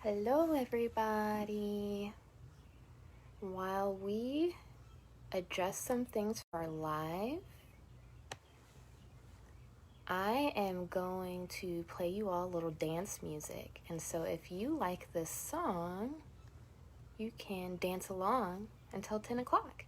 Hello everybody. While we adjust some things for our live, I am going to play you all a little dance music. And so if you like this song, you can dance along until 10 o'clock.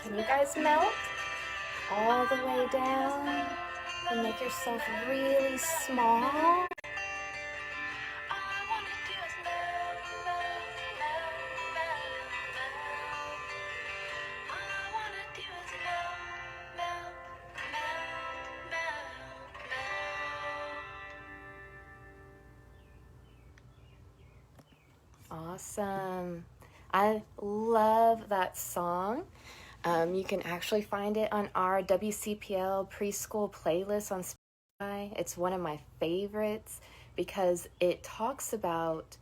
Can you guys melt all the way down and make yourself really small? Awesome. I love that song. You can actually find it on our WCPL preschool playlist on Spotify. It's one of my favorites because it talks about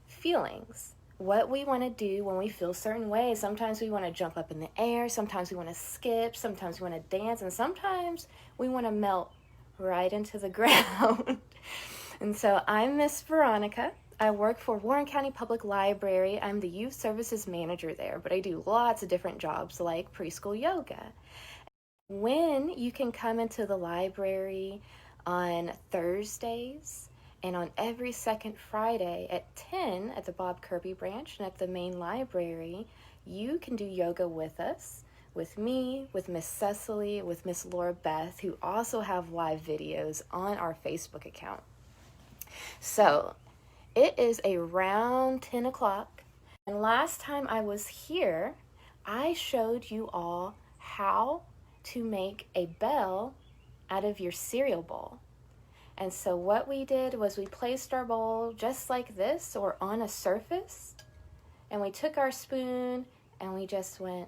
feelings, what we want to do when we feel certain ways. Sometimes we want to jump up in the air, sometimes we want to skip, sometimes we want to dance, and sometimes we want to melt right into the ground. And so I'm Miss Veronica. I work for Warren County Public Library. I'm the youth services manager there, but I do lots of different jobs like preschool yoga. When you can come into the library on Thursdays and on every second Friday at 10 at the Bob Kirby branch and at the main library, you can do yoga with us, with me, with Miss Cecily, with Miss Laura Beth, who also have live videos on our Facebook account. So it is around 10 o'clock, and last time I was here, I showed you all how to make a bell out of your cereal bowl. And so what we did was we placed our bowl just like this or on a surface, and we took our spoon and we just went.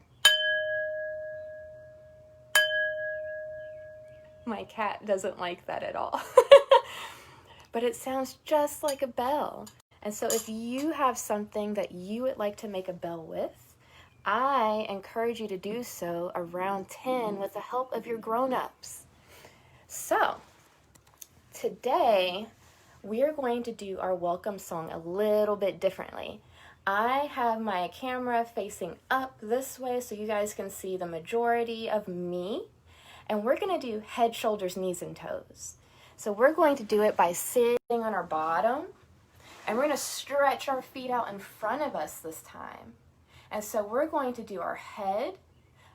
My cat doesn't like that at all. But it sounds just like a bell. And so if you have something that you would like to make a bell with, I encourage you to do so around 10 with the help of your grown-ups. So today we are going to do our welcome song a little bit differently. I have my camera facing up this way so you guys can see the majority of me. And we're going to do head, shoulders, knees, and toes. So we're going to do it by sitting on our bottom, and we're going to stretch our feet out in front of us this time. And so we're going to do our head,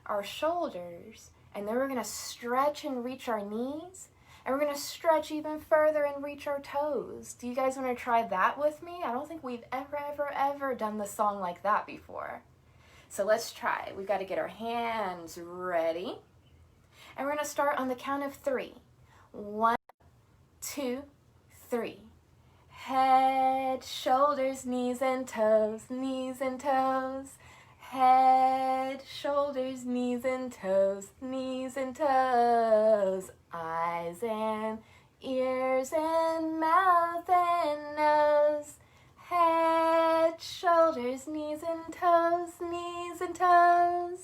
our shoulders, and then we're going to stretch and reach our knees, And we're going to stretch even further and reach our toes. Do you guys want to try that with me? I don't think we've ever done the song like that before. So let's try. We've got to get our hands ready. And we're going to start on the count of 3. 1, 2, 3. Head, shoulders, knees and toes, knees and toes. Head, shoulders, knees and toes, knees and toes. Eyes and ears and mouth and nose. Head, shoulders, knees and toes, knees and toes.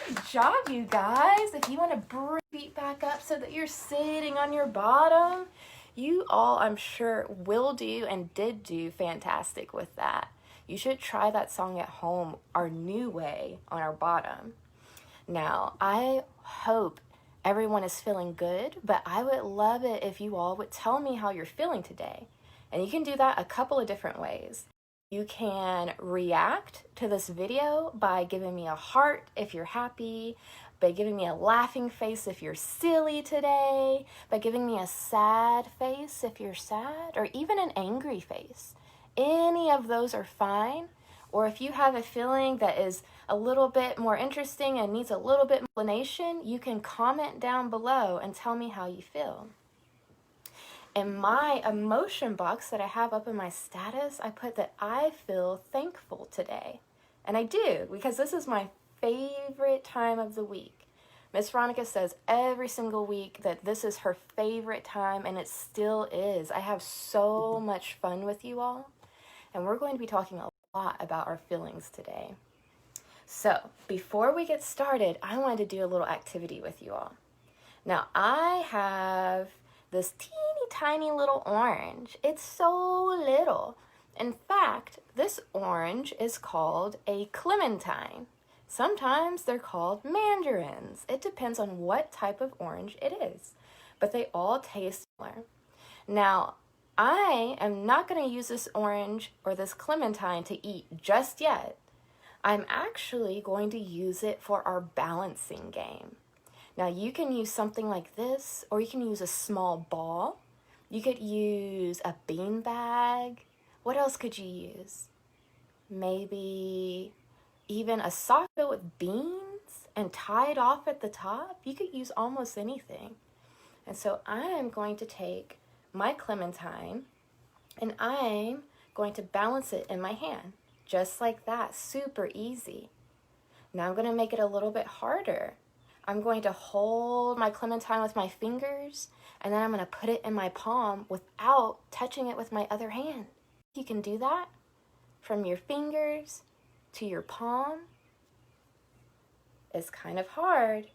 Good job, you guys. If you want to bring your feet back up so that you're sitting on your bottom, you all, I'm sure, will do and did do fantastic with that. You should try that song at home, our new way on our bottom. Now, I hope everyone is feeling good, but I would love it if you all would tell me how you're feeling today. And you can do that a couple of different ways. You can react to this video by giving me a heart if you're happy, by giving me a laughing face if you're silly today, by giving me a sad face if you're sad, or even an angry face. Any of those are fine. Or if you have a feeling that is a little bit more interesting and needs a little bit more explanation, you can comment down below and tell me how you feel. In my emotion box that I have up in my status, I put that I feel thankful today. And I do, because this is my favorite time of the week. Miss Veronica says every single week that this is her favorite time, and it still is. I have so much fun with you all, and we're going to be talking a lot about our feelings today. So, before we get started, I wanted to do a little activity with you all. Now, I have this teeny tiny little orange. It's so little. In fact, this orange is called a clementine. Sometimes they're called mandarins. It depends on what type of orange it is, but they all taste similar. Now, I am not going to use this orange or this clementine to eat just yet. I'm actually going to use it for our balancing game. Now, you can use something like this, or you can use a small ball. You could use a bean bag. What else could you use? Maybe even a sock filled with beans and tied off at the top. You could use almost anything. And so I am going to take my clementine and I'm going to balance it in my hand. Just like that, super easy. Now I'm going to make it a little bit harder. I'm going to hold my clementine with my fingers, and then I'm going to put it in my palm without touching it with my other hand. You can do that from your fingers to your palm. It's kind of hard.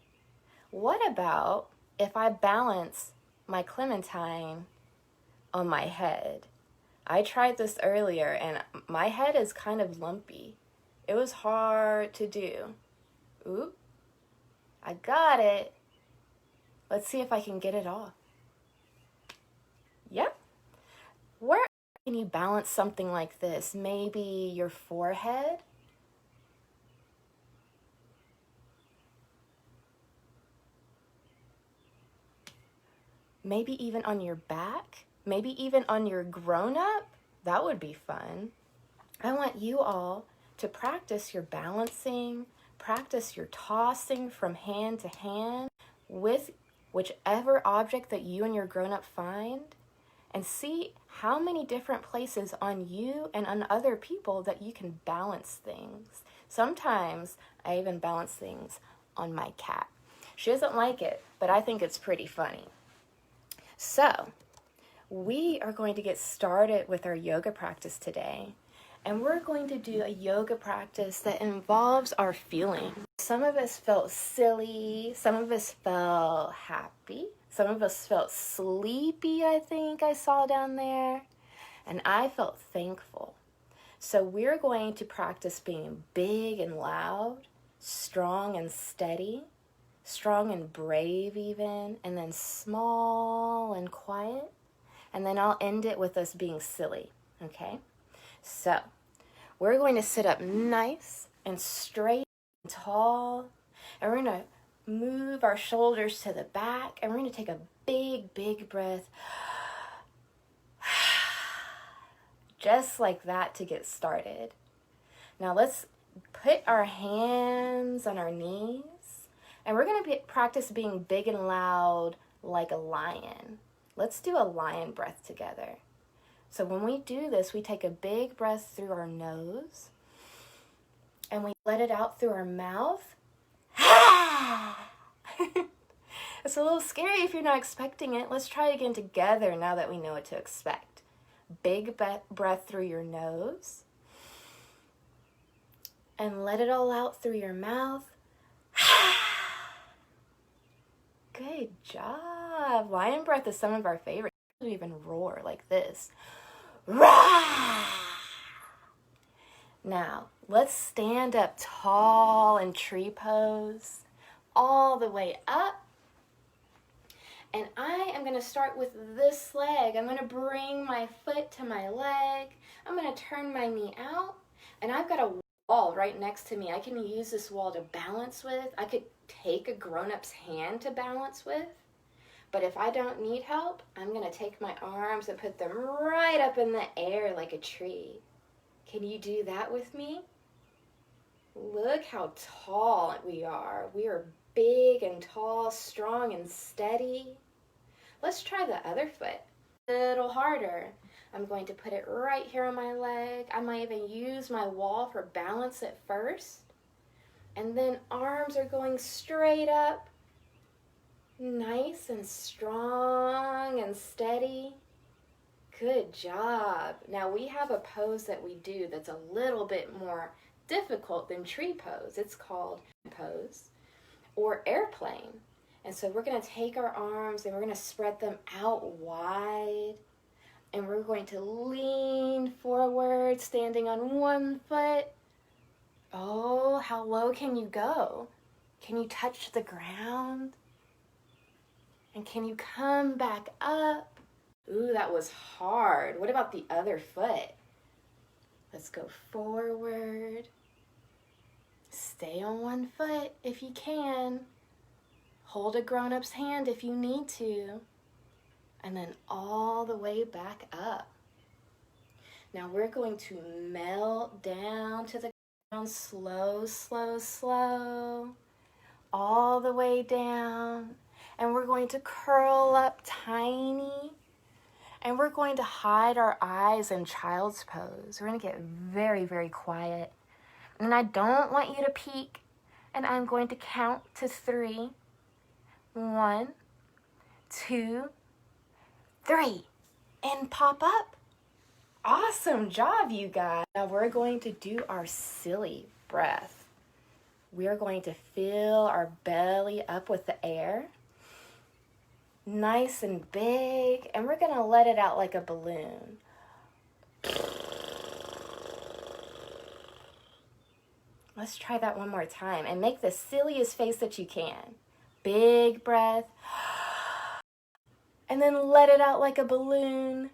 What about if I balance my clementine on my head? I tried this earlier, and my head is kind of lumpy. It was hard to do. Oop. I got it. Let's see if I can get it off. Yep. Where can you balance something like this? Maybe your forehead? Maybe even on your back? Maybe even on your grown-up? That would be fun. I want you all to practice your balancing, practice your tossing from hand to hand with whichever object that you and your grown-up find, and see how many different places on you and on other people that you can balance things. Sometimes I even balance things on my cat. She doesn't like it, but I think it's pretty funny. So, we are going to get started with our yoga practice today. And we're going to do a yoga practice that involves our feelings. Some of us felt silly, some of us felt happy, some of us felt sleepy, I think I saw down there, and I felt thankful. So we're going to practice being big and loud, strong and steady, strong and brave even, and then small and quiet, and then I'll end it with us being silly, okay? So, we're going to sit up nice and straight and tall, and we're going to move our shoulders to the back, and we're going to take a big, big breath. Just like that to get started. Now let's put our hands on our knees, and we're going to practice being big and loud like a lion. Let's do a lion breath together. So when we do this, we take a big breath through our nose, and we let it out through our mouth. It's a little scary if you're not expecting it. Let's try it again together now that we know what to expect. Big breath through your nose, and let it all out through your mouth. Good job. Lion breath is some of our favorites. We even roar like this. Rah! Now, let's stand up tall in tree pose, all the way up. And I am going to start with this leg. I'm going to bring my foot to my leg. I'm going to turn my knee out. And I've got a wall right next to me. I can use this wall to balance with. I could take a grown-up's hand to balance with. But if I don't need help, I'm going to take my arms and put them right up in the air like a tree. Can you do that with me? Look how tall we are. We are big and tall, strong and steady. Let's try the other foot a little harder. I'm going to put it right here on my leg. I might even use my wall for balance at first. And then arms are going straight up. Nice and strong and steady. Good job. Now we have a pose that we do that's a little bit more difficult than tree pose. It's called pose or airplane. And so we're going to take our arms and we're going to spread them out wide. And we're going to lean forward, standing on one foot. Oh, how low can you go? Can you touch the ground? And can you come back up? Ooh, that was hard. What about the other foot? Let's go forward. Stay on one foot if you can. Hold a grown-up's hand if you need to. And then all the way back up. Now we're going to melt down to the ground, slow, slow, slow. All the way down. And we're going to curl up tiny. And we're going to hide our eyes in child's pose. We're going to get very, very quiet. And I don't want you to peek. And I'm going to count to 3. 1, 2, 3. And pop up. Awesome job, you guys. Now we're going to do our silly breath. We're going to fill our belly up with the air. Nice and big, and we're going to let it out like a balloon. Let's try that one more time and make the silliest face that you can. Big breath. And then let it out like a balloon.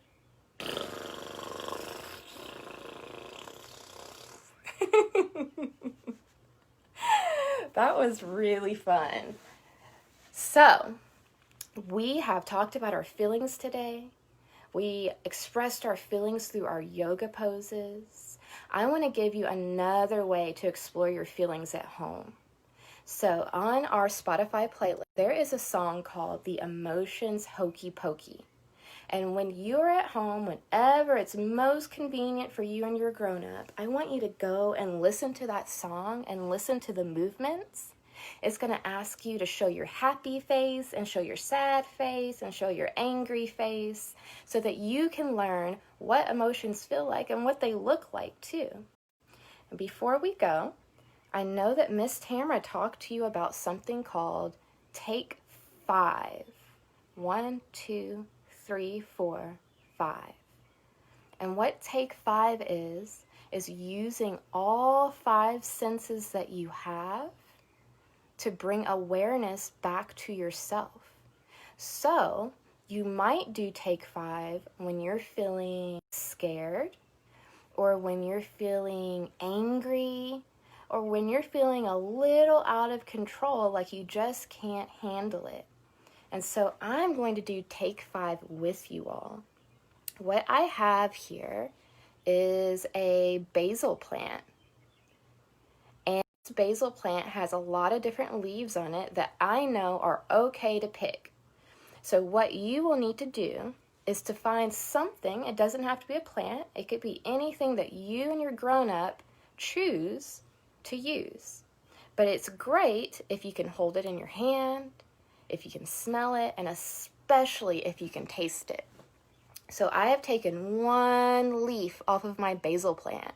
That was really fun. So, we have talked about our feelings today. We expressed our feelings through our yoga poses. I want to give you another way to explore your feelings at home. So on our Spotify playlist, there is a song called The Emotions Hokey Pokey. And when you're at home, whenever it's most convenient for you and your grown-up, I want you to go and listen to that song and listen to the movements. It's going to ask you to show your happy face and show your sad face and show your angry face so that you can learn what emotions feel like and what they look like too. And before we go, I know that Miss Tamara talked to you about something called Take 5. 1, 2, 3, 4, 5. And what Take 5 is using all 5 senses that you have to bring awareness back to yourself. So you might do Take 5 when you're feeling scared, or when you're feeling angry, or when you're feeling a little out of control, like you just can't handle it. And so I'm going to do take 5 with you all. What I have here is a basil plant. And this basil plant has a lot of different leaves on it that I know are okay to pick. So what you will need to do is to find something. It doesn't have to be a plant. It could be anything that you and your grown-up choose to use. But it's great if you can hold it in your hand, if you can smell it, and especially if you can taste it. So I have taken one leaf off of my basil plant.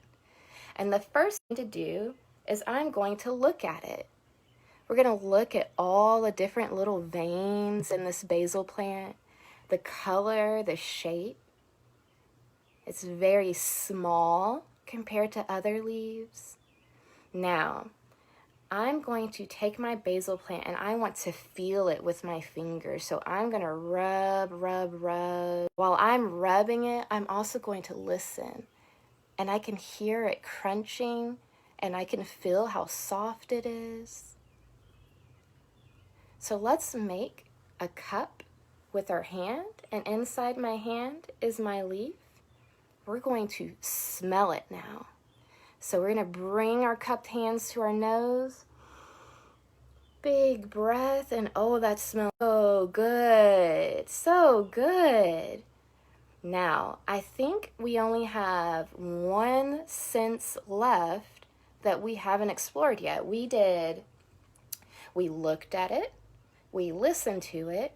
And the first thing to do is I'm going to look at it. We're going to look at all the different little veins in this basil plant, the color, the shape. It's very small compared to other leaves. Now, I'm going to take my basil plant and I want to feel it with my fingers. So I'm going to rub. While I'm rubbing it, I'm also going to listen. And I can hear it crunching and I can feel how soft it is. So let's make a cup with our hand, and inside my hand is my leaf. We're going to smell it now. So we're going to bring our cupped hands to our nose. Big breath, and oh, that smells so good. So good. Now, I think we only have one sense left that we haven't explored yet. We looked at it. We listened to it,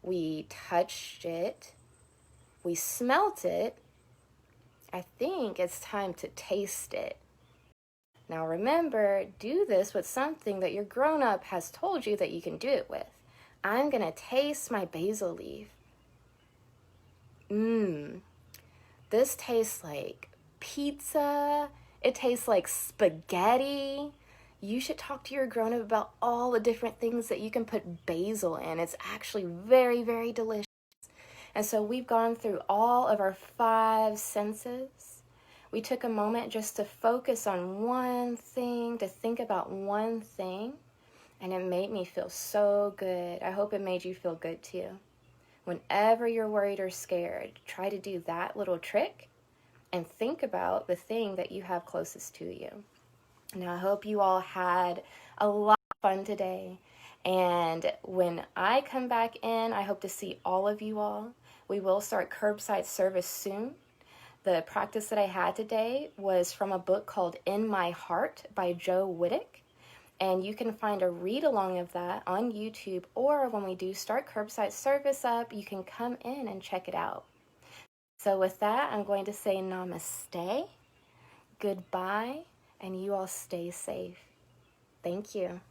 we touched it, we smelt it. I think it's time to taste it. Now remember, do this with something that your grown-up has told you that you can do it with. I'm going to taste my basil leaf. This tastes like pizza. It tastes like spaghetti. You should talk to your grown-up about all the different things that you can put basil in. It's actually very, very delicious. And so we've gone through all of our 5 senses. We took a moment just to focus on one thing, to think about one thing, and it made me feel so good. I hope it made you feel good too. Whenever you're worried or scared, try to do that little trick and think about the thing that you have closest to you. Now, I hope you all had a lot of fun today. And when I come back in, I hope to see all of you all. We will start curbside service soon. The practice that I had today was from a book called In My Heart by Joe Wittick. And you can find a read-along of that on YouTube, or when we do start curbside service up, you can come in and check it out. So with that, I'm going to say namaste, goodbye, and you all stay safe. Thank you.